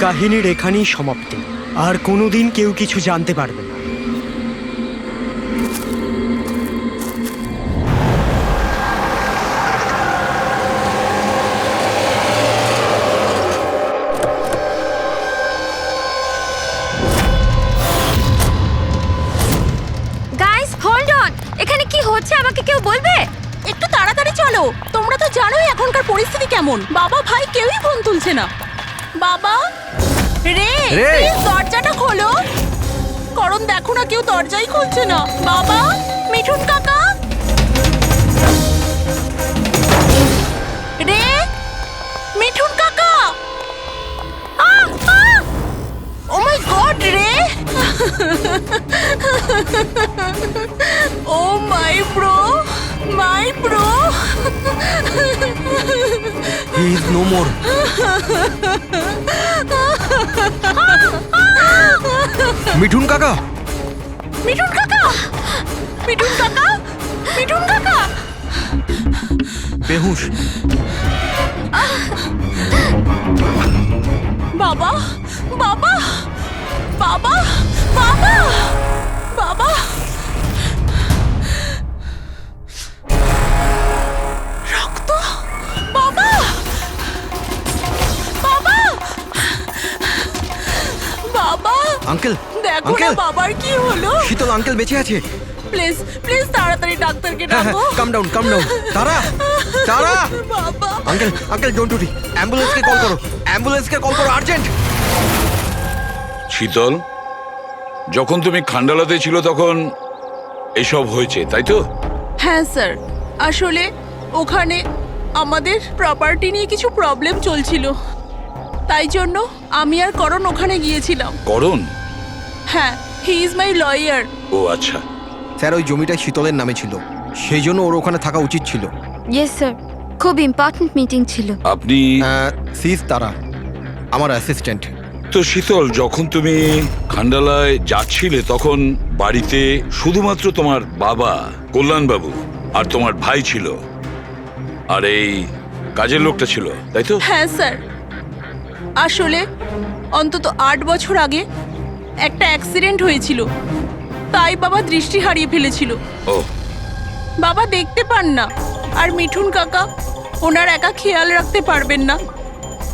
কাহিনীর এখানেই সমাপ্তি। আর কোনোদিন কেউ কিছু জানতে পারবে না। গাইস হোল্ড অন, এখানে কি হচ্ছে আমাকে কেউ বলবে? একটু তাড়াতাড়ি চলো, তোমরা তো জানোই এখনকার পরিস্থিতি কেমন। বাবা ভাই কেউই ফোন তুলছে না। বাবা রে, প্লিজ দরজাটা খোলো। করণ দেখো না, কেউ দরজাই খুলছে না। বাবা, মিঠুন কাকা, রে, মিঠুন কাকা। ও মাই গড রে, oh my bro, my bro. He is no more. Mithun কাকা, মিঠুন কাকা, মিঠুন কাকা, মিঠুন কাকা। বেহুশ। বাবা, বাবা, বাবা, বাবা, বাবা। রক্ত, বাবা, বাবা, বাবা। আঙ্কেল, দেখো না আঙ্কেল, বাবার কি হলো। শীতল আঙ্কেল বেঁচে আছে। প্লিজ প্লিজ তাড়াতাড়ি ডাক্তারকে হ্যাঁ, ডাকো। কাম ডাউন, কাম ডাউন। তারা, তারা। বাবা, uncle, uncle don't worry. অ্যাম্বুলেন্সকে call করো, অ্যাম্বুলেন্সকে কল করো আর্জেন্ট। শীতল, যখন তুমি খান্ডালাতে ছিল তখন এসব হয়েছে, তাই তো? হ্যাঁ স্যার, আসলে ওখানে আমাদের প্রপার্টি নিয়ে কিছু প্রবলেম চলছিল, তাই জন্য আমি আর করণ ওখানে গিয়েছিলাম। করণ? হ্যাঁ, হি ইজ মাই লয়ার। ও আচ্ছা। স্যার, ওই জমিটা শীতলের নামে ছিল, সেই জন্য ওর ওখানে থাকা উচিত ছিল। ইয়েস স্যার, খুব ইম্পর্ট্যান্ট মিটিং ছিল। আপনি সিজ তারা, আমার অ্যাসিস্ট্যান্ট। তো শীতল, যখন তুমি খান্ডালায় যাচ্ছিলে তখন বাড়িতে শুধুমাত্র তোমার বাবা কল্যাণবাবু আর তোমার ভাই ছিল, আর এই কাজের লোকটা ছিল, তাই তো? হ্যাঁ স্যার, আসলে অন্তত 8 বছর আগে একটা অ্যাক্সিডেন্ট হয়েছিল, তাই বাবা দৃষ্টি হারিয়ে ফেলেছিল। ও, বাবা দেখতে পান না, আর মিঠুন কাকা ওনার একা খেয়াল রাখতে পারবেন না,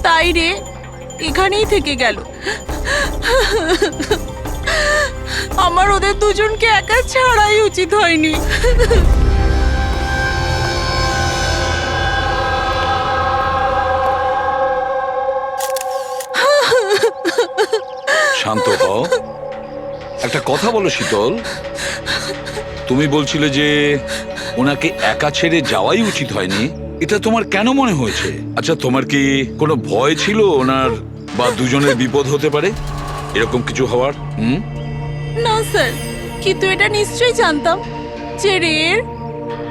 তাই রে এখানেই থেকে গেল। আমার ওদের দুজনকে একা ছাড়াই উচিত হয়নি। শান্ত হও। একটা কথা বলো শীতল, তুমি বলছিলে যে ওনাকে একা ছেড়ে যাওয়াই উচিত হয়নি, এটা তোমার কেন মনে হয়েছে? আচ্ছা, তোমার কি কোনো ভয় ছিল ওনার বা দুজনের বিপদ হতে পারে, এরকম কিছু হওয়ার? না স্যার, কিন্তু এটা নিশ্চয়ই জানতাম যে রের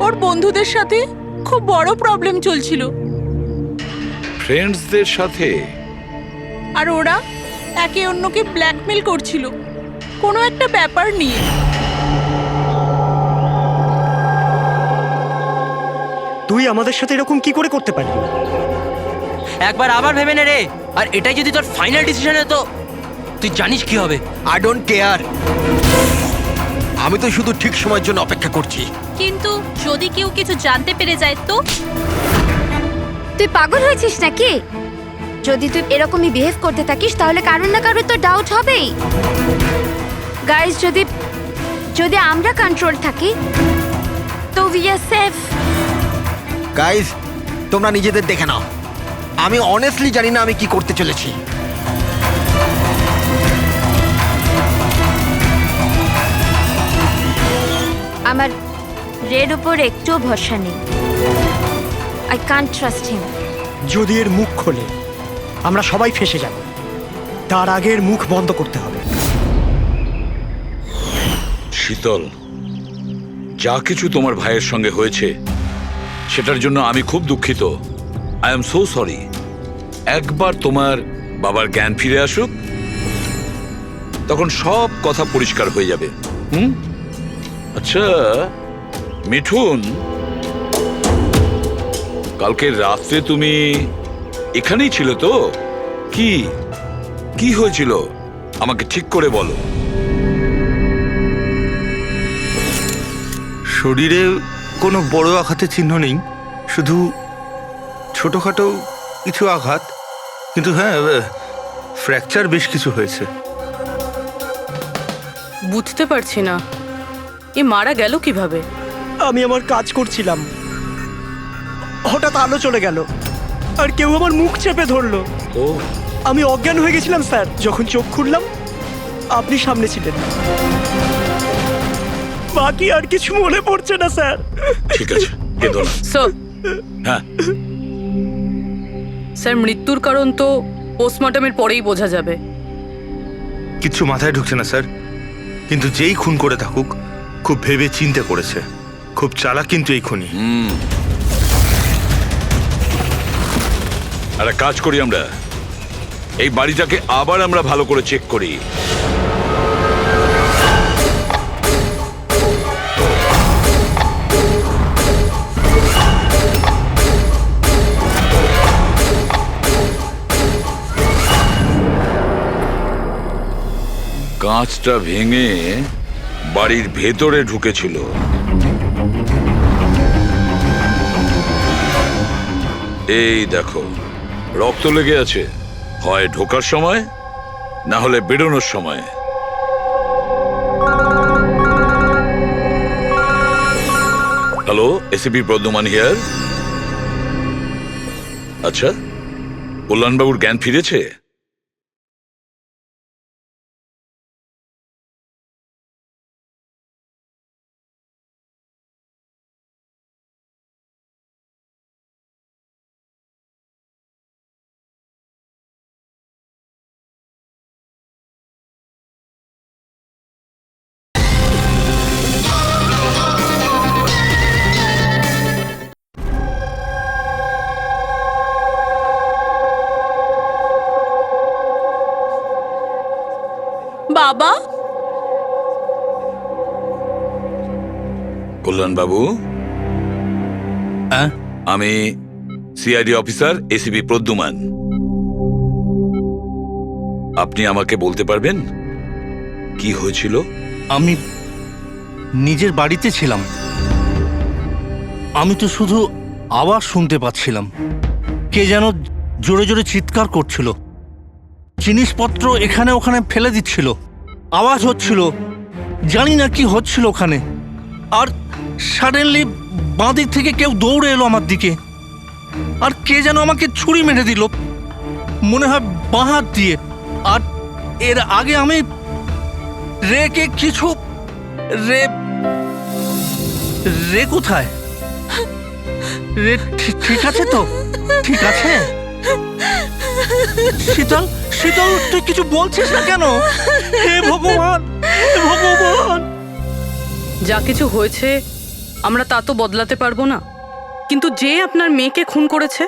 ওর বন্ধুদের সাথে খুব বড় প্রবলেম চলছিল, ফ্রেন্ডসদের সাথে? আর ওরা একে অন্যকে ব্ল্যাকমেল করছিল কোনো একটা ব্যাপার নিয়ে। তুই আমাদের সাথে এরকম কি করে করতে পারবি? একবার আবার ভেবে নে রে, আর এটাই যদি তোর ফাইনাল ডিসিশন হতো, তুই জানিস কি হবে। আই ডোন্ট কেয়ার, আমি তো শুধু ঠিক সময়ের জন্য অপেক্ষা করছি। কিন্তু যদি কেউ কিছু জানতে পেরে যায় তো? তুই পাগল হয়েছিস নাকি? যদি তুই এরকমই বিহেভ করতে থাকিস তাহলে কারোর না কারোর তো ডাউট হবেই। গাইস, যদি আমরা কন্ট্রোল থাকি তো উই আর সেফ। গাইস, তোমরা নিজেদের দেখে নাও, আমি অনেস্টলি জানি না আমি কি করতে চলেছি। আমার রেড উপর একটুও ভরসা নেই। I can't trust him. যদি এর মুখ খোলে আমরা সবাই ফেঁসে যাব, তার আগের মুখ বন্ধ করতে হবে। শীতল, যা কিছু তোমার ভাইয়ের সঙ্গে হয়েছে সেটার জন্য আমি খুব দুঃখিত। I am so sorry. একবার তোমার বাবার জ্ঞান ফিরে আসুক, তখন সব কথা পরিষ্কার হয়ে যাবে। আচ্ছা মিঠুন, কালকে রাত্রে তুমি এখানেই ছিলে তো? কি কি হয়েছিল আমাকে ঠিক করে বলো। শরীরে কোনো বড় আঘাতের চিহ্ন নেই, শুধু ছোটোখাটো কিছু আঘাত, কিন্তু হ্যাঁ ফ্র্যাকচার বেশ কিছু হয়েছে। বুঝতে পারছি না এ মারা গেল কিভাবে। আমি আমার কাজ করছিলাম, হঠাৎ আলো চলে গেল আর কেউ আমার মুখ চেপে ধরলো। ও আমি অজ্ঞান হয়ে গেছিলাম স্যার। যখন চোখ খুললাম আপনি সামনে ছিলেন। বাকি আর কিছু মনে পড়ছে না স্যার। ঠিক আছে, কেঁদো না। স্যার হ্যাঁ, স্যার মৃত্যুর কারণ তো পোস্টমর্টমের পরেই বোঝা যাবে। কিচ্ছু মাথায় ঢুকছে না স্যার, কিন্তু যেই খুন করে থাকুক খুব ভেবে চিন্তে করেছে। খুব চালাক কিন্তু এই খুনি। একটা কাজ করি, আমরা এই বাড়িটাকে আবার আমরা ভালো করে চেক করি। কাঁচটা ভেঙে বাড়ির ভেতরে ঢুকেছিল। এই দেখো, রক্ত লেগে আছে, হয় ঢোকার সময় না হলে বেরোনোর সময়। Hello, ACP Pradyuman here. আচ্ছা, কল্যাণবাবুর জ্ঞান ফিরেছে? বাবা, কল্যাণবাবু, আমি সিআইডি অফিসার এসিপি প্রদ্যুমান। আপনি আমাকে বলতে পারবেন কি হয়েছিল? আমি নিজের বাড়িতে ছিলাম, আমি তো শুধু আওয়াজ শুনতে পাচ্ছিলাম। কে যেন জোরে জোরে চিৎকার করছিল, জিনিসপত্র এখানে ওখানে ফেলে দিচ্ছিল, আওয়াজ হচ্ছিল, জানি না কি হচ্ছিল ওখানে। আর সাডেনলি বাঁ দিক থেকে কেউ দৌড়ে এলো আমার দিকে, আর কে যেন আমাকে ছুরি মেরে দিল, মনে হয় বাঁ হাত দিয়ে। আর এর আগে আমি রেকে কিছু রে কোথায়? রে ঠিক আছে তো? ঠিক আছে? শীতল, শীতল, তুই কিছু বলছিস না কেন? হে ভগবান, হে ভগবান! যা কিছু হয়েছে আমরা তা তো বদলাতে পারবো না, কিন্তু যে আপনার মেয়েকে খুন করেছে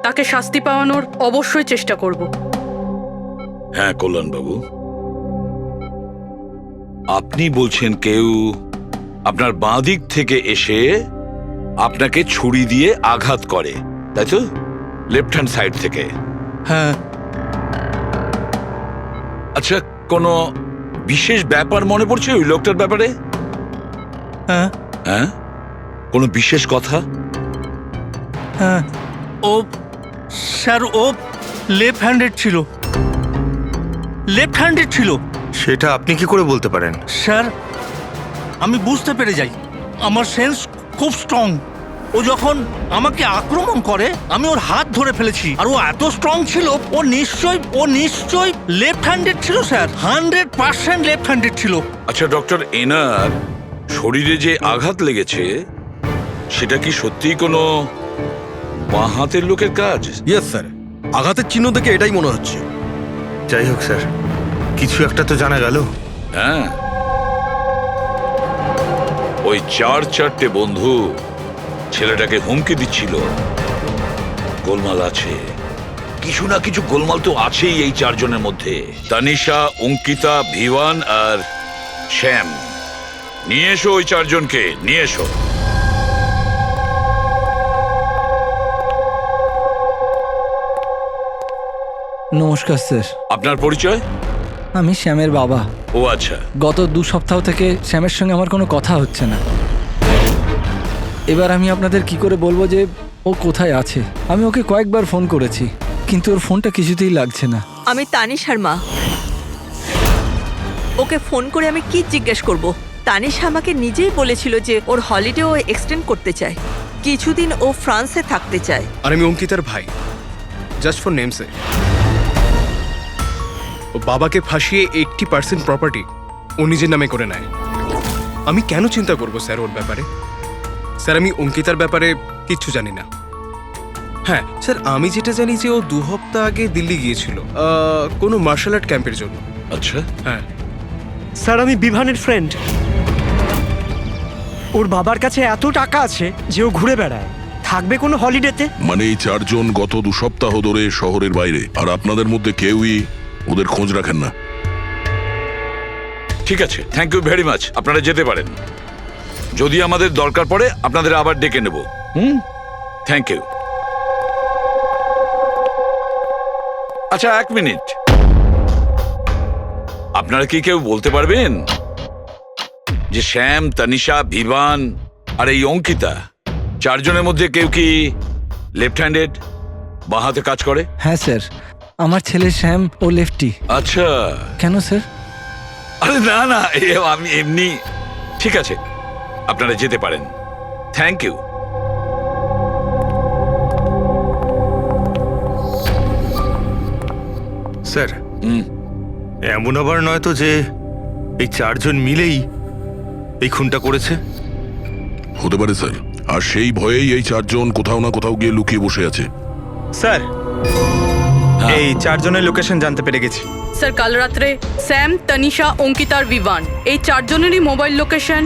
তাকে শাস্তি পাওয়ানোর অবশ্যই চেষ্টা করব। হ্যাঁ কল্যাণবাবু, আপনি বলছেন কেউ আপনার বাঁ দিক থেকে এসে আপনাকে ছুরি দিয়ে আঘাত করে, তাই তো? লেফট হ্যান্ড সাইড থেকে। হ্যাঁ। আচ্ছা, কোনো বিশেষ ব্যাপার মনে পড়ছে ওই লোকটার ব্যাপারে? হ্যাঁ হ্যাঁ, কোনো বিশেষ কথা? হ্যাঁ, ও স্যার, ও লেফট হ্যান্ডেড ছিল, লেফট হ্যান্ডেড ছিল। সেটা আপনি কি করে বলতে পারেন? স্যার, আমি বুঝতে পেরে যাই, আমার সেন্স খুব স্ট্রং। ও যখন আমাকে আক্রমণ করে আমি ওর হাত ধরে ফেলেছি, আর ও এত স্ট্রং ছিল, ও নিশ্চয়ই লেফট হ্যান্ডেড ছিল স্যার, 100% লেফট হ্যান্ডেড ছিল। আচ্ছা ডক্টর, এনার শরীরে যে আঘাত লেগেছে সেটা কি সত্যিই কোনো বাঁ হাতের লোকের কাজ? ইয়েস স্যার, আঘাতের চিহ্ন দেখে এটাই মনে হচ্ছে। যাই হোক স্যার, কিছু একটা তো জানা গেল। হ্যাঁ, ওই 4-4টে বন্ধু ছেলেটাকে হুমকি দিচ্ছিল। গোলমাল আছে, কিছু না কিছু গোলমাল তো আছেই এই 4 জনের মধ্যে। তানিশা, অঙ্কিতা, ভিওয়ান আর শ্যাম। নিয়ে এসো ওই 4 জনকে, নিয়ে এসো। নমস্কার স্যার, আপনার পরিচয়? আমি শ্যামের বাবা। ও আচ্ছা। গত 2 সপ্তাহ থেকে শ্যামের সঙ্গে আমার কোনো কথা হচ্ছে না। এবার আমি আপনাদের কি করে বলবো যে ও কোথায় আছে? আমি ওকে কয়েকবার ফোন করেছি, কিন্তু ওর ফোনটা কিছুতেই লাগছে না। আমি তানিশার মা। ওকে ফোন করে আমি কি জিজ্ঞেস করব? তানিশা আমাকে নিজেই বলেছিল যে ওর হলিডে ও এক্সটেন্ড করতে চায়, কিছুদিন ও ফ্রান্সে থাকতে চায়। আর আমি অঙ্কিতার ভাই, জাস্ট ফর নেমসে। ও বাবাকে ফাঁসিয়ে 80% প্রপার্টি ও নিজের নামে করে নেয়। আমি কেন চিন্তা করব স্যার ওর ব্যাপারে? স্যার আমি অঙ্কিতার ব্যাপারে কিচ্ছু জানি না। হ্যাঁ স্যার, আমি যেটা জানি যে ও 2 সপ্তাহ আগে দিল্লি গিয়েছিল কোনো মার্শাল আর্ট ক্যাম্পের জন্য। আচ্ছা। হ্যাঁ স্যার, আমি বিভানের ফ্রেন্ড। ওর বাবার কাছে এত টাকা আছে যে ও ঘুরে বেড়ায়, থাকবে কোনো হলিডেতে? মানে এই 4 জন গত 2 সপ্তাহ ধরে শহরের বাইরে, আর আপনাদের মধ্যে কেউই ওদের খোঁজ রাখেন না। ঠিক আছে, থ্যাংক ইউ ভেরি মাচ। আপনারা যেতে পারেন। যদি আমাদের দরকার পড়ে আপনাদের আবার ডেকে নেব। Thank you. আচ্ছা, 1 মিনিট। আপনারা কি কেউ বলতে পারবেন যে শ্যাম, তানিশা, ভিভান আর এই অঙ্কিতা 4 জনের মধ্যে কেউ কি লেফট হ্যান্ডেড, বাঁ হাতে কাজ করে? হ্যাঁ স্যার, আমার ছেলে শ্যাম ও লেফটি। আচ্ছা। কেন স্যার? আরে না না, আমি এমনি। ঠিক আছে, আপনারা যেতে পারেন। Thank you. স্যার, এমন আবার নয় তো যে এই 4 জন মিলেই এই খুনটা করেছে? হতে পারে স্যার, আর সেই ভয়েই এই 4 জন কোথাও না কোথাও গিয়ে লুকিয়ে বসে আছে। স্যার, এই 4 জনের লোকেশন জানতে পেরে গেছি। স্যার, কাল রাত্রে স্যাম, তানিশা, অঙ্কিতা আর বিভান এই 4 জনেরই মোবাইল লোকেশন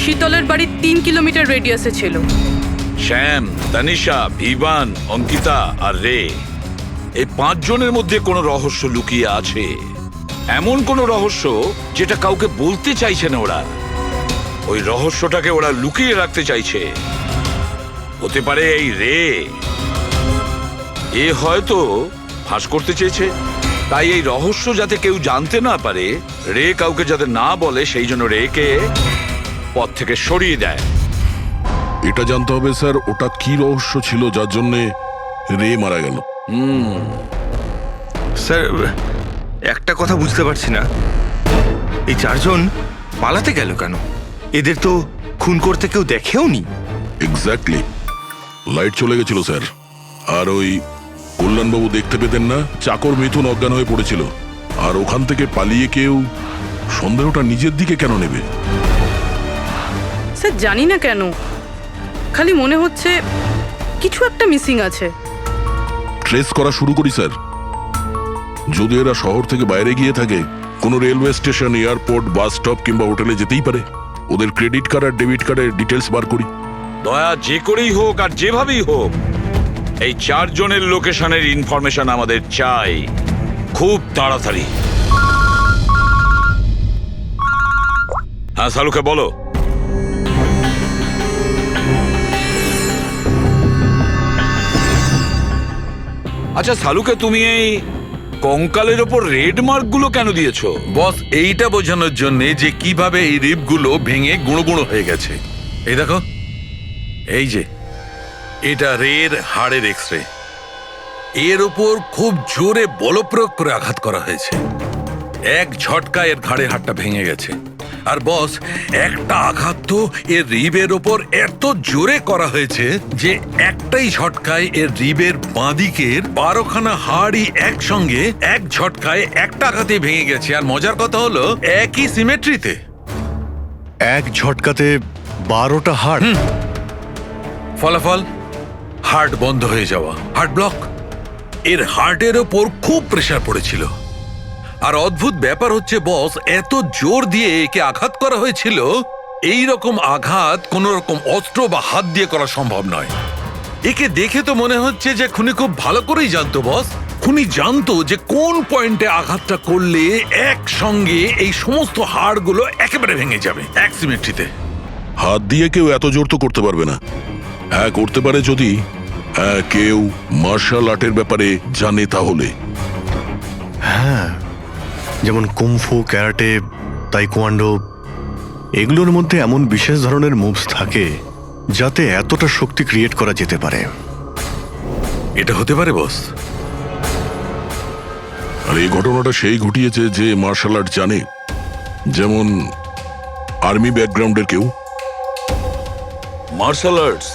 শীতলের বাড়ির 3 কিলোমিটার রেডিয়াসে ছিল। শ্যাম, তানিশা, ভিভান, অঙ্কিতা আর রে, এই 5 জনের মধ্যে কোনো রহস্য লুকিয়ে আছে। এমন কোনো রহস্য যেটা কাউকে বলতে চাইছে না ওরা। ওই রহস্যটাকে ওরা লুকিয়ে রাখতে চাইছে। হতে পারে এই রে, এ হয়তো ফাঁস করতে চেয়েছে। তাই এই রহস্য যাতে কেউ জানতে না পারে, রে কাউকে যাতে না বলে, সেই জন্য রেকে পথ থেকে সরিয়ে দেয়। এটা জানতে হবে স্যার, ওটা কি রহস্য ছিল যার জন্যে রে মারা গেল। স্যার, একটা কথা বুঝতে পারছি না, এই 4 জন পালাতে গেল কেন? এদের তো খুন করতে কেউ দেখেও নি। এক্স্যাক্টলি, লাইট চলে গেছিল স্যার। আর ওই কল্যাণবাবু দেখতে পেতেন না, চাকর মিথুন অজ্ঞান হয়ে পড়েছিল। আর ওখান থেকে পালিয়ে কেউ সন্দেহটা নিজের দিকে কেন নেবে? স্যার, জানি না কেন, খালি মনে হচ্ছে কিছু একটা মিসিং আছে। ট্রেস করা শুরু করি স্যার। যদি এরা শহর থেকে বাইরে গিয়ে থাকে, কোনো railway station, airport, bus stop কিংবা হোটেলে যেতেই পারে। ওদের ক্রেডিট কার্ড আর ডেবিট কার্ডের ডিটেলস বার করি। দয়া যে করেই হোক আর যেভাবেই হোক, এই 4 জনের লোকেশনের ইনফরমেশন আমাদের চাই, খুব তাড়াতাড়ি। হ্যাঁ সালুকে বলো। আচ্ছা সালুকে, তুমি এই কঙ্কালের ওপর রেড মার্ক গুলো কেন দিয়েছো? বস, এইটা বোঝানোর জন্য যে কিভাবে এই রিপগুলো ভেঙে গুঁড়ো গুঁড়ো হয়ে গেছে। এই দেখো, এই যে এটা রের হাড়ের এক্সরে। এর উপর খুব জোরে বলপ্রয়োগ করে আঘাত করা হয়েছে। এক ঝটকায় এর ঘাড়ের হাড়টা ভেঙে গেছে। আর বস, একটা আঘাত তো এর রিবের ওপর এত জোরে করা হয়েছে যে একটাই ঝটকায় এর রিবের বাঁদিকের 12খানা হাড়ই একসঙ্গে এক ঝটকায় একটা আঘাতে ভেঙে গেছে। আর মজার কথা হলো, একই সিমেট্রিতে। এক ঝটকাতে 12টা হাড়। ফলাফল, হার্ট বন্ধ হয়ে যাওয়া, হার্ট ব্লক। এর হার্টের ওপর খুব প্রেসার পড়েছিল। আর অদ্ভুত ব্যাপার হচ্ছে বস, এত জোর দিয়ে একে আঘাত করা হয়েছিল, এই রকম আঘাত কোন রকম অস্ত্র বা হাত দিয়ে করা সম্ভব নয়। একে দেখে তো মনে হচ্ছে যে খুনি খুব ভালো করেই জানতো বস। খুনি জানতো যে কোন পয়েন্টে আঘাতটা করলে একসঙ্গে এই সমস্ত হাড়গুলো একেবারে ভেঙে যাবে এক সিমেট্রিতে। হাত দিয়ে কেউ এত জোর তো করতে পারবে না। হ্যাঁ করতে পারে যদি কেউ মার্শাল আর্টের ব্যাপারে জানে তাহলে। হ্যাঁ, যেমন কুমফু, ক্যারাটে, তাইকোয়ান্ডো, এগুলোর মধ্যে এমন বিশেষ ধরনের মুভস থাকে যাতে এতটা শক্তি ক্রিয়েট করা যেতে পারে। এটা হতে পারে বস। আর এই ঘটনাটা সেই ঘটিয়েছে যে মার্শাল আর্ট জানে, যেমন আর্মি ব্যাকগ্রাউন্ডের কেউ। Martial arts?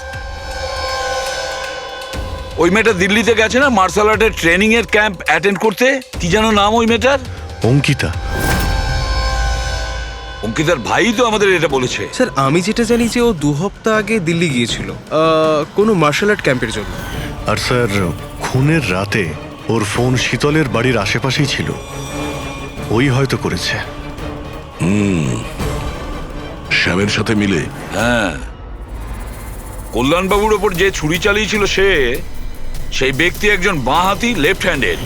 ওই মেয়েটা দিল্লিতে গেছে না মার্শাল আর্টের ট্রেনিং এর ক্যাম্প অ্যাটেন্ড করতে? কি যেন নাম ওই মেয়েটার? অঙ্কিতা। অঙ্কিতার ভাই তো আমাদের এটা বলেছে। স্যার আমি যেটা জানি যে ও 2 সপ্তাহ আগে দিল্লি গিয়েছিল কোনো মার্শাল আর্ট ক্যাম্পের জন্য। আর স্যার, খুনের রাতে ওর ফোন শীতলের বাড়ির আশেপাশেই ছিল। ওই হয়তো করেছে। শ্যামের সাথে মিলে। হ্যাঁ, কল্যাণবাবুর ওপর যে ছুরি চালিয়েছিল সেই ব্যক্তি একজন বাঁহাতি, লেফট হ্যান্ডেড।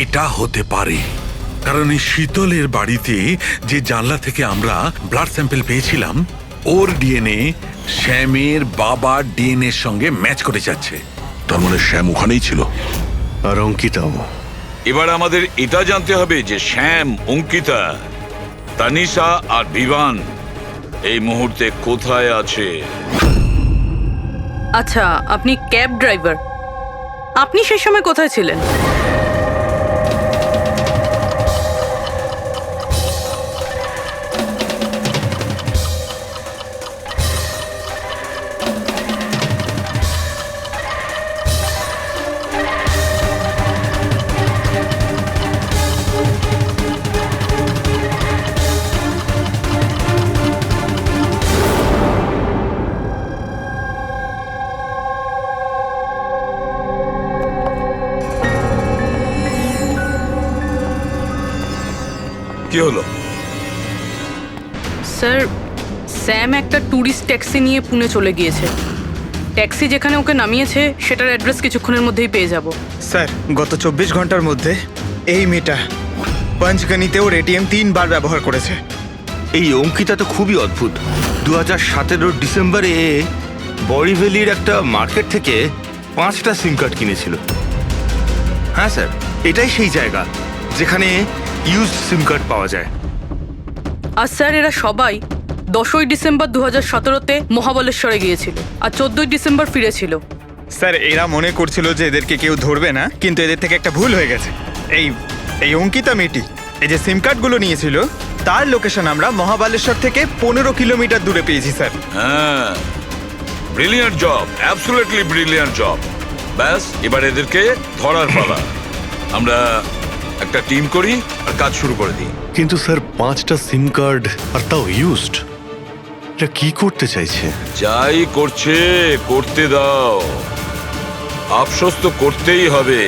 এটা হতে পারে, কারণ এই শীতলের বাড়িতে যে জানলা থেকে আমরা ব্লাড স্যাম্পল পেয়েছিলাম, ওর ডিএনএ শ্যামের বাবার ডিএনএ এর সঙ্গে ম্যাচ করে যাচ্ছে। তার মানে শ্যাম ওখানেই ছিল। আর অঙ্কিতাও। এবার আমাদের এটা জানতে হবে যে শ্যাম, অঙ্কিতা, তানিশা আর বিভান এই মুহূর্তে কোথায় আছে। আচ্ছা, আপনি ক্যাব ড্রাইভার, আপনি সেই সময় কোথায় ছিলেন? কি হলো? স্যার, স্যাম একটা ট্যুরিস্ট ট্যাক্সি নিয়ে পুনে চলে গিয়েছে। ট্যাক্সি যেখানে ওকে নামিয়েছে সেটার অ্যাড্রেস কিছুক্ষণের মধ্যেই পেয়ে যাব। স্যার, গত 24 ঘন্টার মধ্যে এই মেয়েটা পঞ্চগনিতে ওর এটিএম 3 বার ব্যবহার করেছে। এই অঙ্কিতা তো খুবই অদ্ভুত। 2017 ডিসেম্বরে বরিভ্যালির একটা মার্কেট থেকে 5টা সিম কার্ড কিনেছিল। হ্যাঁ স্যার, এটাই সেই জায়গা যেখানে ইউজড সিম কার্ড পাওয়া যায়। আর স্যার, এরা সবাই 10ই ডিসেম্বর 2017-তে মহাবলেশ্বরে গিয়েছিল আর 14ই ডিসেম্বর ফিরেছিল। স্যার, এরা মনে করছিল যে এদেরকে কেউ ধরবে না, কিন্তু এদের থেকে একটা ভুল হয়ে গেছে। এই অঙ্কিতা মেয়েটি এই যে সিম কার্ডগুলো নিয়েছিল তার লোকেশন আমরা মহাবালেশ্বর থেকে 15 কিলোমিটার দূরে পেয়েছি স্যার। হ্যাঁ, brilliant job, absolutely brilliant job. ব্যাস, এবার এদেরকে ধরার পালা। আমরা একটা টিম করি আর কাজ শুরু করে দিই। কিন্তু স্যার, 5টা সিম কার্ড, আর তাও ইউজড। এটা কি করতে চাইছে? যাই করছে করতে দাও, আফসোস তো করতেই হবে,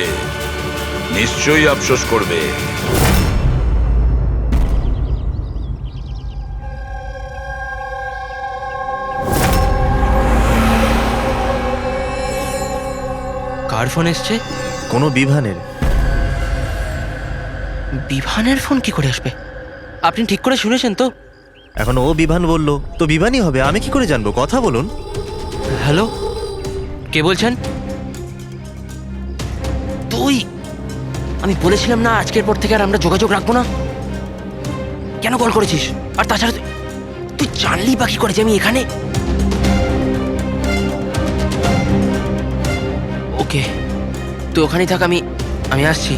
নিশ্চয়ই আফসোস করবে। কার ফোন এসছে? কোনো বিভানের। বিভানের ফোন কি করে আসবে? আপনি ঠিক করে শুনেছেন তো? এখন ও বিভান বললো তো বিভানই হবে, আমি কি করে জানবো? কথা বলুন। হ্যালো, কে বলছেন? তুই? আমি বলেছিলাম না আজকের পর থেকে আর আমরা যোগাযোগ রাখবো না। কেন কল করেছিস? আর তাছাড়া তুই জানলি বা কি করে যে আমি এখানে? ওকে, তুই ওখানেই থাক, আমি আসছি।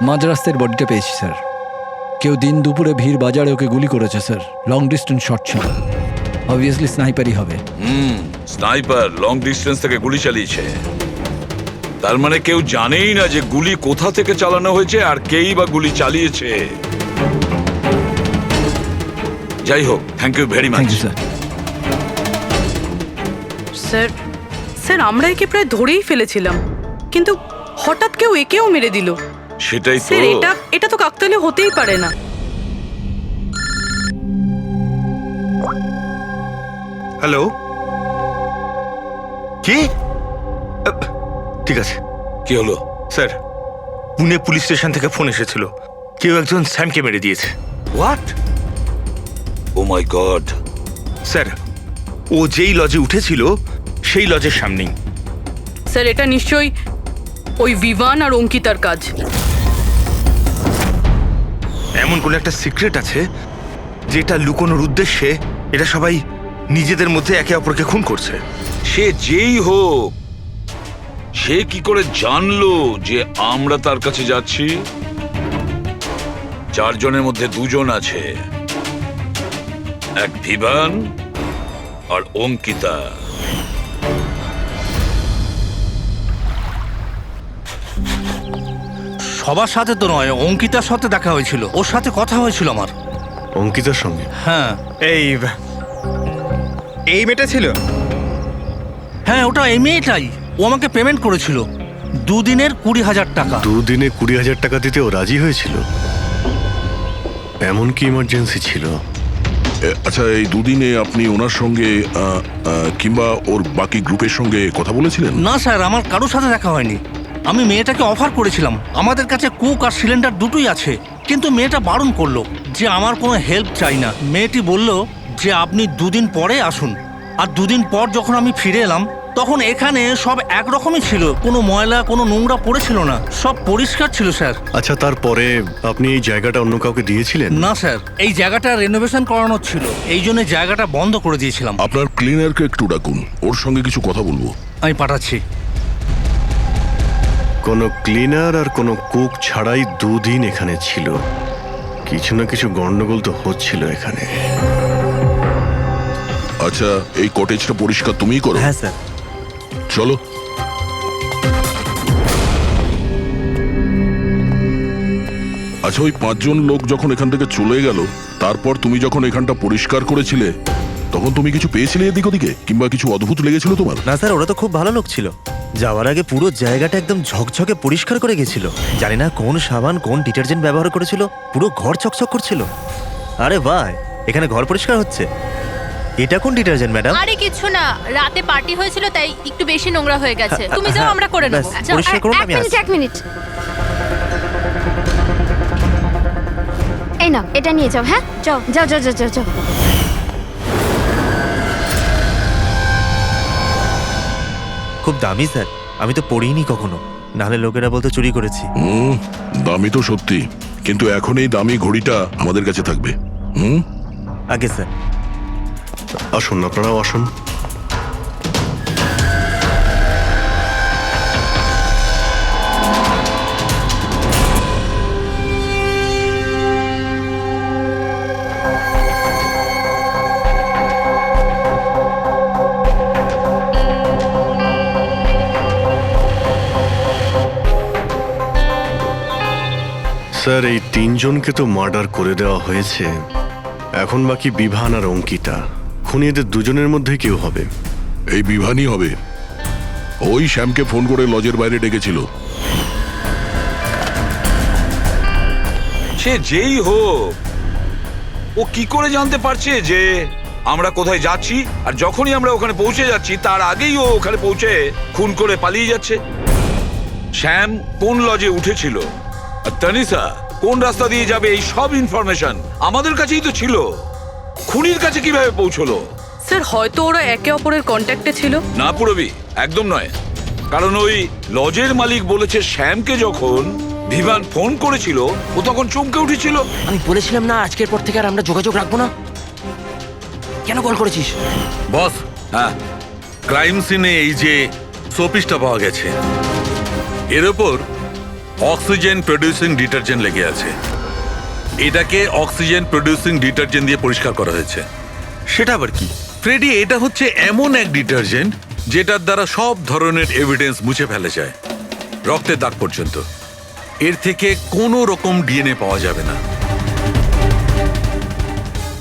মাঝরাস্তার বডিটা পেয়েছি স্যার। কেউ দিন দুপুরে ভিড় বাজারে ওকে গুলি করেছে স্যার। লং ডিস্টেন্স শট ছিল, অবভিয়াসলি স্নাইপারই হবে। স্নাইপার লং ডিস্টেন্স থেকে গুলি চালিয়েছে, তার মানে কেউ জানেই না যে গুলি কোথা থেকে চালানো হয়েছে আর কেই বা গুলি চালিয়েছে। যাই হোক, thank you very much. Thank you sir. Sir sir আমরা একে প্রায় ধরেই ফেলেছিলাম, কিন্তু হঠাৎ কেউ একেও মেরে দিল। সেটাই তো। স্যার এটা তো কাকতালীয় হতেই পারে না। হ্যালো, কি? ঠিক আছে। কি হলো? স্যার, পুনে পুলিশ স্টেশন থেকে ফোন এসেছিল, কেউ একজন স্যামকে মেরে দিয়েছে। What? Oh my god. Sir, ও যেই লজে উঠেছিল সেই লজের সামনেই। স্যার এটা নিশ্চয়ই ওই বিভান আর অঙ্কিতার কাজ। এমন কোন একটা সিক্রেট আছে যেটা লুকোনোর উদ্দেশ্যে এটা সবাই নিজেদের মধ্যে একে অপরকে খুন করছে। সে যেই হোক, সে কি করে জানলো যে আমরা তার কাছে যাচ্ছি? 4 জনের মধ্যে 2 জন আছে, এক ভিভান আর অঙ্কিতা। সবার সাথে তো নয়, অঙ্কিতার সাথে দেখা হয়েছিল, ওর সাথে কথা হয়েছিল আমার। অঙ্কিতার সঙ্গে? হ্যাঁ। এই মেয়েটা ছিল? হ্যাঁ, ওটা এই মেয়েটাই। ও আমাকে পেমেন্ট করেছিল 2 দিনের 20,000 টাকা। 2 দিনে 20,000 টাকা দিতে ও রাজি হয়েছিল? এমন কি ইমার্জেন্সি ছিল? আচ্ছা, এই দুদিনে আপনি ওনার সঙ্গে কিংবা ওর বাকি গ্রুপের সঙ্গে কথা বলেছিলেন? না স্যার, আমার কারোর সাথে দেখা হয়নি। আমি মেয়েটাকে অফার করেছিলাম, আমাদের কাছে কুক আর সিলিন্ডার দুটোই আছে, কিন্তু মেয়েটা বারণ করলো যে আমার কোনো হেল্প চাই না। মেয়েটি বলল যে আপনি 2 দিন পরে আসুন। আর 2 দিন পর যখন আমি ফিরে এলাম তখন এখানে সব একরকমই ছিল, কোনো ময়লা কোনো নোংরা পড়েছিল না, সব পরিষ্কার ছিল স্যার। আচ্ছা, তারপরে আপনি এই জায়গাটা অন্য কাউকে দিয়েছিলেন? না স্যার, এই জায়গাটা রেনোভেশন করানো ছিল, এই জন্য জায়গাটা বন্ধ করে দিয়েছিলাম। আপনার ক্লিনারকে একটু ডাকুন, ওর সঙ্গে কিছু কথা বলবো। আমি পাঠাচ্ছি। কোনো ক্লিনার আর কোনো কুক ছাড়াই 2 দিন এখানে ছিল। কিছু না কিছু গন্ডগোল তো হচ্ছিল এখানে। আচ্ছা, এই কটেজটা পরিষ্কার তুমিই করো? হ্যাঁ স্যার। চলো। আচ্ছা, ওই 5 জন লোক যখন এখান থেকে চলে গেল, তারপর তুমি যখন এখানটা পরিষ্কার করেছিলে তখন তুমি কিছু পেয়েছিলে এদিক ওদিকে, কিংবা কিছু অদ্ভুত লেগেছিল তোমার? না স্যার, ওরা তো খুব ভালো লোক ছিল। যাওয়ার আগে পুরো জায়গাটা একদম ঝকঝকে পরিষ্কার করে গেছিল। জানি না কোন সাবান কোন ডিটারজেন্ট ব্যবহার করেছিল, পুরো ঘর চকচক করছিল। আরে ভাই, এখানে ঘর পরিষ্কার হচ্ছে? এটা কোন ডিটারজেন্ট ম্যাডাম? আরে কিছু না, রাতে পার্টি হয়েছিল তাই একটু বেশি নোংরা হয়ে গেছে। তুমি যাও, আমরা করে নেব। যাও, পরিষ্কার করুন, আমি আসছি। এক মিনিট। এই নাও, এটা নিয়ে যাও। হ্যাঁ, যাও যাও যাও যাও যাও। খুব দামি স্যার, আমি তো পড়িনি কখনো, নাহলে লোকেরা বলতে চুরি করেছি। দামি তো সত্যি, কিন্তু এখন এই দামি ঘড়িটা আমাদের কাছে থাকবে। আগে স্যার। আসুন, আপনারাও আসুন। স্যার, এই 3 জনকে তো মার্ডার করে দেওয়া হয়েছে। এখন বাকি বিভান আর অঙ্কিতা। খুনি এদের 2 জনের মধ্যে কেউ হবে। এই বিভানই হবে। ওই শ্যামকে ফোন করে লজের বাইরে ডেকেছিল। সে যেই হোক, ও কি করে জানতে পারছে যে আমরা কোথায় যাচ্ছি? আর যখনই আমরা ওখানে পৌঁছে যাচ্ছি তার আগেই ও ওখানে পৌঁছে খুন করে পালিয়ে যাচ্ছে। শ্যাম কোন লজে উঠেছিল আর তানিশা কোন রাস্তা দিয়ে যাবে, এই সব ইনফরমেশন আমাদের কাছেই তো ছিল। খুনির কাছে কিভাবে পৌঁছলো? স্যার হয়তো ওরা একে অপরের কন্ট্যাক্টে ছিল। না পুরবি, একদম নয়। কারণ ওই লজের মালিক বলেছে শ্যামকে যখন ভিভান ফোন করেছিল ও তখন চমকে উঠেছিল। আমি বলেছিলাম না আজকের পর থেকে আর আমরা যোগাযোগ রাখবো না। কেন কল করেছিস? বস, হ্যাঁ, ক্রাইম সিনে এই যে শোপিসটা পাওয়া গেছে, এর ওপর অক্সিজেন প্রডিউসিং ডিটারজেন্ট লেগে আছে। এটাকে অক্সিজেন প্রডিউসিং ডিটারজেন্ট দিয়ে পরিষ্কার করা হয়েছে। সেটা আবার কি? ফ্রেডি, এটা হচ্ছে এমন এক ডিটারজেন্ট যেটার দ্বারা সব ধরনের এভিডেন্স মুছে ফেলা যায়, রক্তের দাগ পর্যন্ত। এর থেকে কোনো রকম ডিএনএ পাওয়া যাবে না।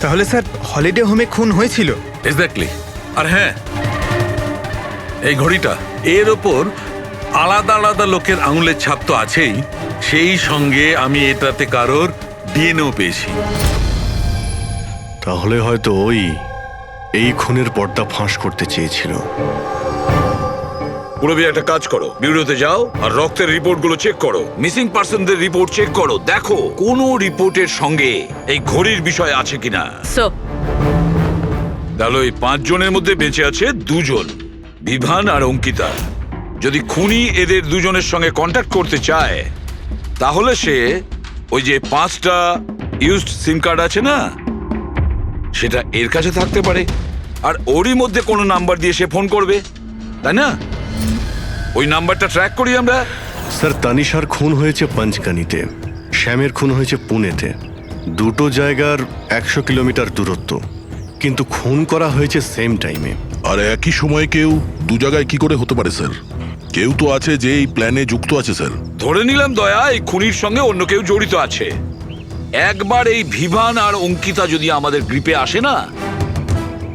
তাহলে স্যার হলিডে হোমে খুন হয়েছিল? এক্স্যাক্টলি। আর হ্যাঁ, এই ঘড়িটা, এর ওপর আলাদা আলাদা লোকের আঙুলের ছাপ তো আছেই, সেই সঙ্গে আমি এটাতে কারোর ডিএনএও পেয়েছি। তাহলে হয়তো এই খুনের পর্দা ফাঁস করতে চেয়েছিল। পুরবি, একটা কাজ করো, বিউরোতে যাও আর রক্তের রিপোর্টগুলো চেক করো, মিসিং পার্সনদের রিপোর্ট চেক করো, দেখো কোনো রিপোর্টের সঙ্গে এই ঘড়ির বিষয় আছে কিনা। তাহলে ওই 5 জনের মধ্যে বেঁচে আছে 2 জন, বিভান আর অঙ্কিতা। যদি খুনি এদের 2 জনের সঙ্গে কন্ট্যাক্ট করতে চায়, তাহলে সে ওই যে 5টা ইউজড সিম কার্ড আছে না, সেটা এর কাছে থাকতে পারে, আর ওরই মধ্যে কোনো নাম্বার দিয়ে সে ফোন করবে, তাই না? ওই নাম্বারটা ট্র্যাক করি আমরা। স্যার, তানিশার খুন হয়েছে পঞ্চকানিতে, শ্যামের খুন হয়েছে পুনেতে। দুটো জায়গার 100 কিলোমিটার দূরত্ব, কিন্তু খুন করা হয়েছে সেম টাইমে। আর একই সময়ে কেউ 2 জায়গায় কি করে হতে পারে স্যার? কেউ তো আছে যে এই প্ল্যানে যুক্ত আছে স্যার। ধরে নিলাম দয়া এই খুনির সঙ্গে অন্য কেউ জড়িত আছে। একবার এই ভিভান আর অঙ্কিতা যদি আমাদের গ্রিপে আসে না,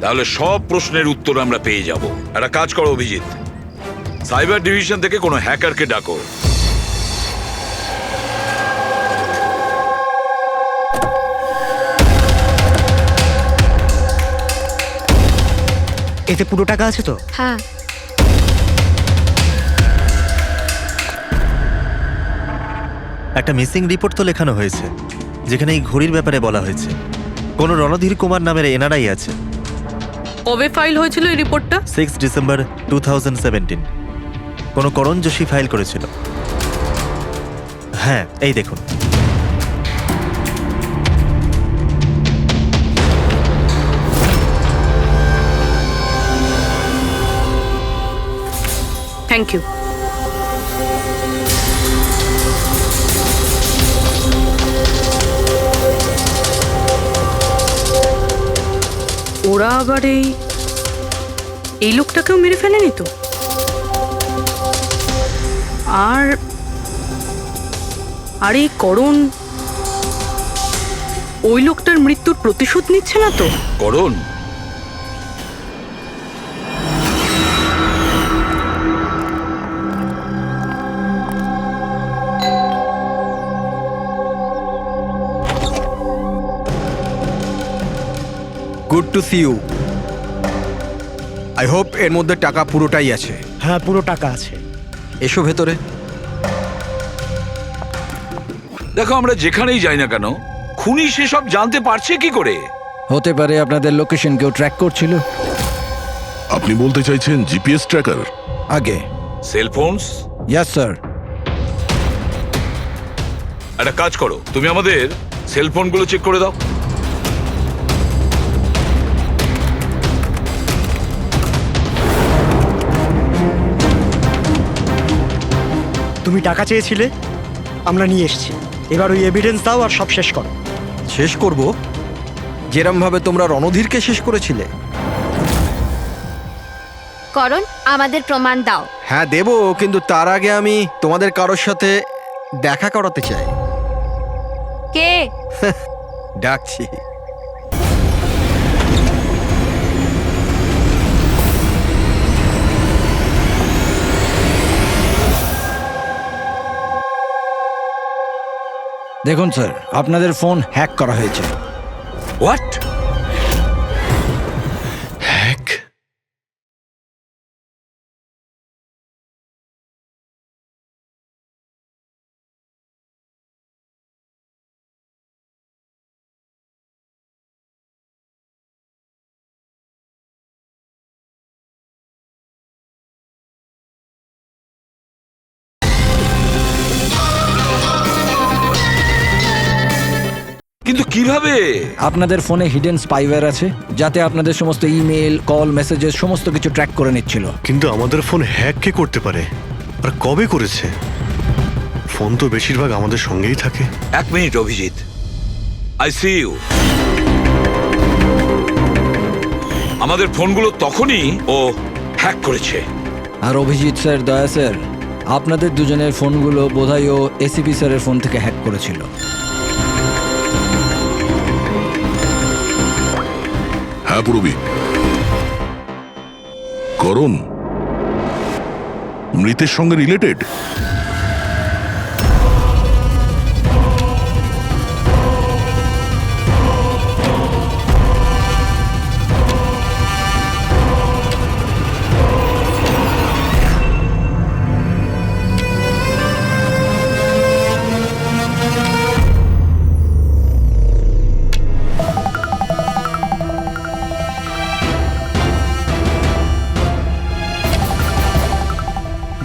তাহলে সব প্রশ্নের উত্তর আমরা পেয়ে যাব। একটা কাজ করো অভিজিৎ, সাইবার ডিভিশন থেকে কোনো হ্যাকারকে ডাকো। এতে পুরো টাকা আছে তো? হ্যাঁ। একটা মিসিং রিপোর্ট তো লেখানো হয়েছে, যেখানে এই ঘড়ির ব্যাপারে বলা হয়েছে। কোনো রণধীর কুমার নামের এনআরআই আছে। কবে ফাইল হয়েছিল এই রিপোর্টটা? 6 ডিসেম্বর 2017। কোনো করণ যোশী ফাইল করেছিল। হ্যাঁ, এই দেখুন। Thank you. ওরা আবার এই লোকটাকেও মেরে ফেলেনি তো? আর এই করণ ওই লোকটার মৃত্যুর প্রতিশোধ নিচ্ছে না তো? Karan? Good to see you. I hope এর মধ্যে টাকা পুরোটাই আছে। হ্যাঁ, পুরো টাকা আছে। এসো ভেতরে। দেখো, আমরা যেখানেই যাই না কেন, খুনি সেসব জানতে পারছে কি করে? হতে পারে আপনাদের লোকেশন কেউ ট্র্যাক করছিল। আপনি বলতে চাইছেন জিপিএস ট্র্যাকার? আগে সেলফোনস? Yes sir. একটা কাজ করো, তুমি আমাদের সেলফোনগুলো চেক করে দাও। তুমি টাকা চেয়েছিলে, আমরা নিয়ে এসেছি। এবার ওই এভিডেন্স দাও আর সব শেষ করো। শেষ করব যেরম ভাবে তোমরা রণধীরকে শেষ করেছিলে। করণ, আমাদের প্রমাণ দাও। হ্যাঁ দেবো, কিন্তু তার আগে আমি তোমাদের কারোর সাথে দেখা করাতে চাই। কে? ডাকছি। দেখুন স্যার, আপনাদের ফোন হ্যাক করা হয়েছে। হোয়াট? হ্যাক? কিন্তু কিভাবে? আপনাদের ফোনে হিডেন স্পাইওয়্যার আছে, যাতে আপনাদের সমস্ত ইমেল, কল, মেসেজেস সমস্ত কিছু ট্র্যাক করে নিচ্ছিল। কিন্তু আমাদের ফোন হ্যাক কে করতে পারে, আর কবে করেছে? ফোন তো বেশিরভাগ আমাদের সঙ্গেই থাকে। 1 minute Abhijit, I see you. আমাদের ফোনগুলো তখনই ও হ্যাক করেছে। আর অভিজিৎ স্যার, দয়া স্যার, আপনাদের দুজনের ফোনগুলো বোধহয় ও এসিপি স্যারের ফোন থেকে হ্যাক করেছিল। হ্যাঁ পুরবি। করণ মৃতের সঙ্গে রিলেটেড?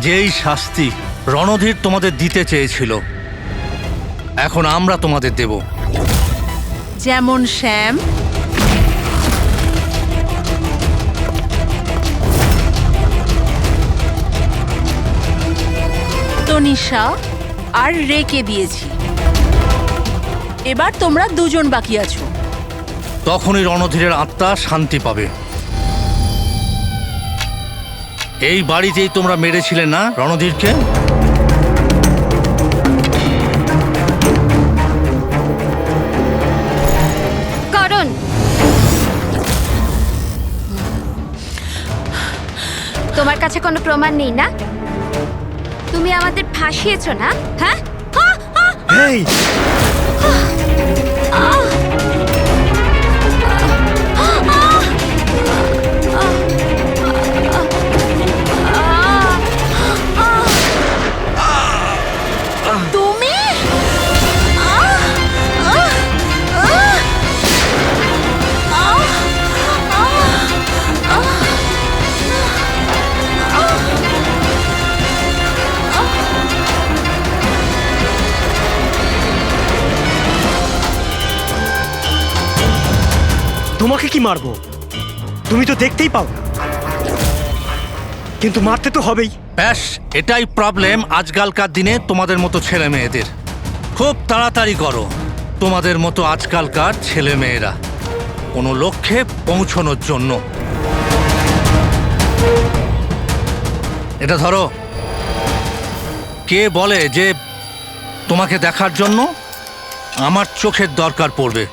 যেই শাস্তি রণধীর তোমাদের দিতে চেয়েছিল, এখন আমরা তোমাদের দেব। যেমন শ্যাম, তনিষা আর রেকে দিয়েছি। এবার তোমরা দুজন বাকি আছো। তখনই রণধীরের আত্মা শান্তি পাবে। এই বাড়িতেই তোমরা মেরেছিলে না রণধীরকে? করণ, তোমার কাছে কোনো প্রমাণ নেই না? তুমি আমাদের ফাঁসিয়েছো না? হ্যাঁ, এই তুমি তোমাকে কি মারবো? তুমি তো দেখতেই পাও না, কিন্তু মারতে তো হবেই। ব্যাস, এটাই প্রবলেম আজকালকার দিনে তোমাদের মতো ছেলে মেয়েদের। খুব তাড়াতাড়ি করো। তোমাদের মতো আজকালকার ছেলে মেয়েরা কোনো লক্ষ্যে পৌঁছানোর জন্য। এটা ধরো। কে বলে যে তোমাকে দেখার জন্য আমার চোখের দরকার পড়বে?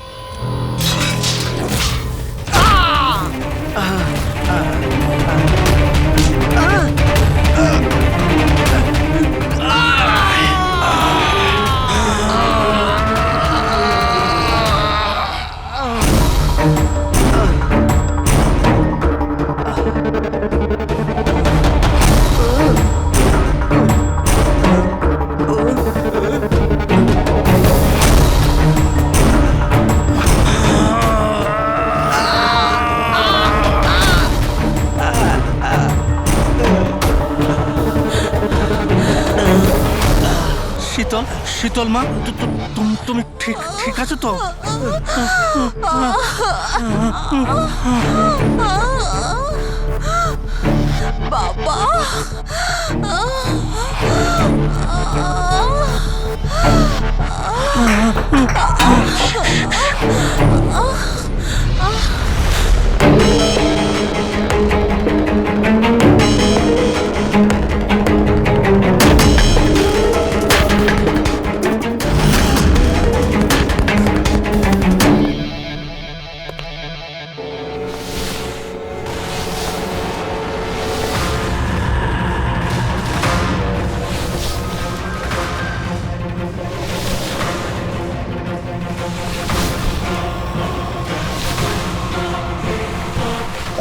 শীতল, শীতল মা, তুমি ঠিক আছো তো? বাবা,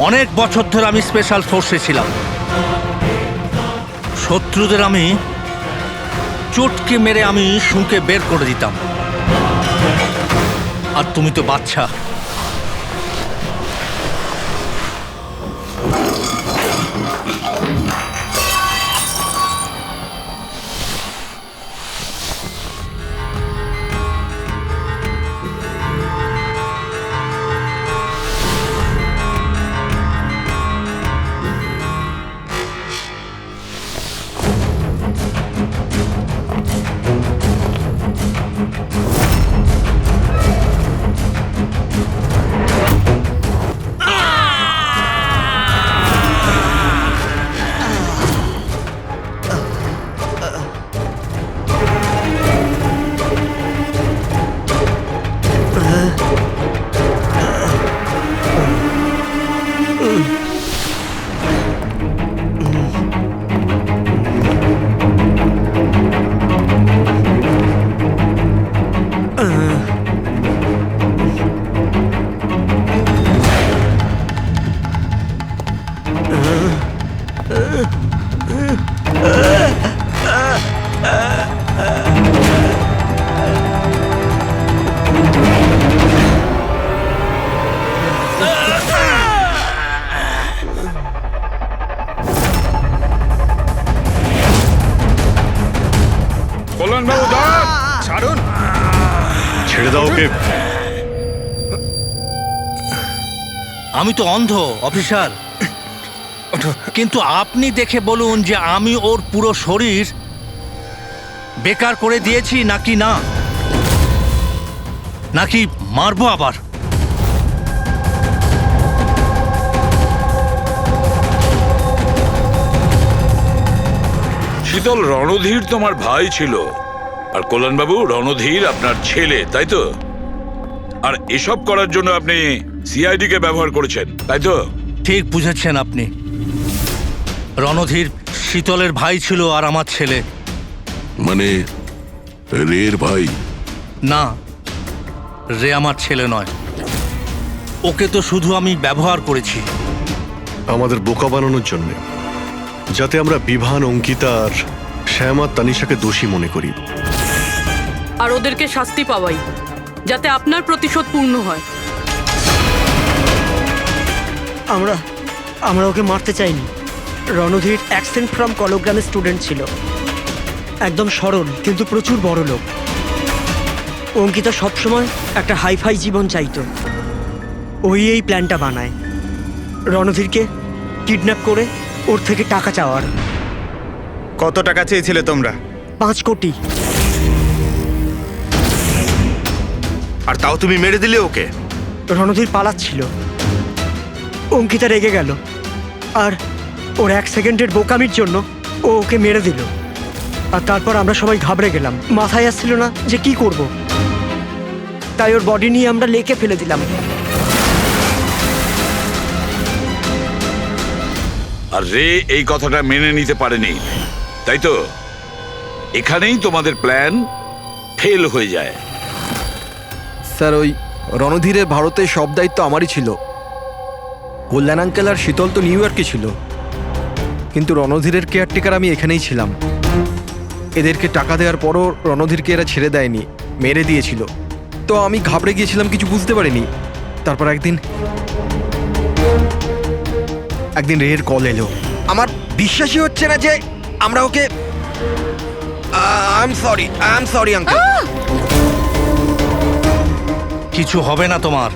অনেক বছর ধরে আমি স্পেশাল ফোর্সে ছিলাম। শত্রুদের আমি চটকে মেরে আমি শুঁকে বের করে দিতাম। আর তুমি তো বাচ্চা। কল্যাণবাবু দাঁড়ান! ছাড়ুন। ছেড়ে দাও ওকে। আমি তো অন্ধ অফিসার, কিন্তু আপনি দেখে বলুন যে আমি ওর পুরো শরীর বেকার করে দিয়েছি নাকি না, নাকি মারবো আবার? শীতল, রণধীর তোমার ভাই ছিল, আর কল্যাণবাবু রণধীর আপনার ছেলে, তাই তো? আর এসব করার জন্য আপনি সিআইডি কে ব্যবহার করেছেন, তাই তো? ঠিক বুঝেছেন আপনি। রণধীর শীতলের ভাই ছিল আর আমার ছেলে। মানে রের ভাই? না, রে আমার ছেলে নয়। ওকে তো শুধু আমি ব্যবহার করেছি। আমাদের বোকা বানানোর জন্য, যাতে আমরা বিভান, অঙ্কিতা আর শ্যাম আর তানিশাকে দোষী মনে করি। আর ওদেরকে শাস্তি পাওয়াই, যাতে আপনার প্রতিশোধ পূর্ণ হয়। আমরা ওকে মারতে চাইনি। রণধীর অ্যাকসেন্ট ফ্রম কলগ্রামের স্টুডেন্ট ছিল, একদম সরল কিন্তু প্রচুর বড় লোক। অঙ্কিতা সবসময় একটা হাইফাই জীবন চাইতো, ওই এই প্ল্যানটা বানায় রণধীরকে কিডন্যাপ করে ওর থেকে টাকা চাওয়ার। কত টাকা চেয়েছিলে তোমরা? 5 কোটি। আর তাও তুমি মেরে দিলে ওকে? রণধীর পালাচ্ছিল, অঙ্কিতা রেগে গেল, আর ওর 1 সেকেন্ডের বোকামির জন্য ও ওকে মেরে দিল। আর তারপর আমরা সবাই ঘাবড়ে গেলাম, মাথায় আসছিল না যে কি করব। তাই ওর বডি নিয়ে আমরা লেকে ফেলে দিলাম। আর রে এই কথাটা মেনে নিতে পারেনি, তাই তো? এখানেই তোমাদের প্ল্যান ফেল হয়ে যায়। স্যার, ওই রণধীরের ভারতের সব দায়িত্ব আমারই ছিল। কল্যাণ আঙ্কেল আর শীতল তো নিউ ইয়র্কে ছিল, কিন্তু রণধীরের কেয়ারটেকার আমি এখানেই ছিলাম। এদেরকে টাকা দেওয়ার পরও রণধীরকে এরা ছেড়ে দেয়নি, মেরে দিয়েছিল। তো আমি ঘাবড়ে গিয়েছিলাম, কিছু বুঝতে পারিনি। তারপর একদিন রের কল এলো। আমার বিশ্বাসই হচ্ছে না যে আমরা okay I am sorry uncle. কিছু হবে না তোমার।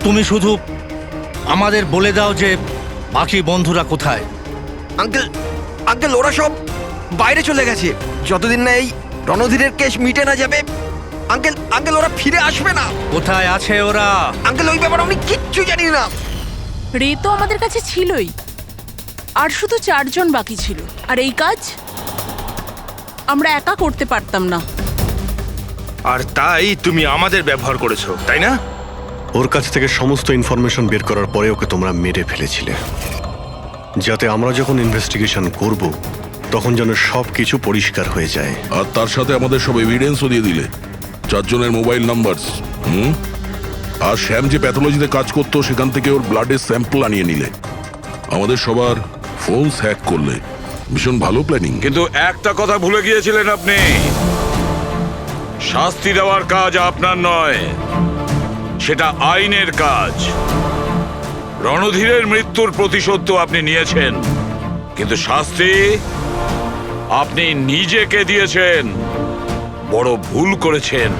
তুমি শুধু আমাদের বলে দাও যে বাকি বন্ধুরা কোথায়। আঙ্কেল ওরা সব বাইরে চলে গেছে। যতদিন না এই রণধীরের কেস মিটে না যাবে, আঙ্কেল ওরা ফিরে আসবে না। কোথায় আছে ওরা? আঙ্কেল ওই ব্যাপারে আমি কিচ্ছু জানি না। রে তো আমাদের কাছে ছিলই, আর শুধু 4 জন বাকি ছিল। আর এই কাজ আমরা একা করতে পারতাম না। আর তাই তুমি আমাদের ব্যবহার করেছো, তাই না? ওর কাছ থেকে সমস্ত ইনফরমেশন বের করার পরে ওকে তোমরা মেরে ফেলেছিলে, যাতে আমরা যখন ইনভেস্টিগেশন করব তখন যেন সব কিছু পরিষ্কার হয়ে যায়। আর তার সাথে আমাদের সব এভিডেন্সও দিয়ে দিলে, 4 জনের মোবাইল নাম্বার। আর শ্যাম যে প্যাথোলজিতে কাজ করতো সেখান থেকে ওর ব্লাডের স্যাম্পল আনিয়ে নিলে। আমাদের সবার ফোন হ্যাক করলে। ভীষণ ভালো প্ল্যানিং। কিন্তু একটা কথা ভুলে গিয়েছিলেন আপনি, শাস্তি দেওয়ার কাজ আপনার নয়, সেটা আইনের কাজ। রণধীরের মৃত্যুর প্রতিশোধ তো আপনি নিয়েছেন, কিন্তু শাস্তি আপনি নিজেকে দিয়েছেন। বড় ভুল করেছেন।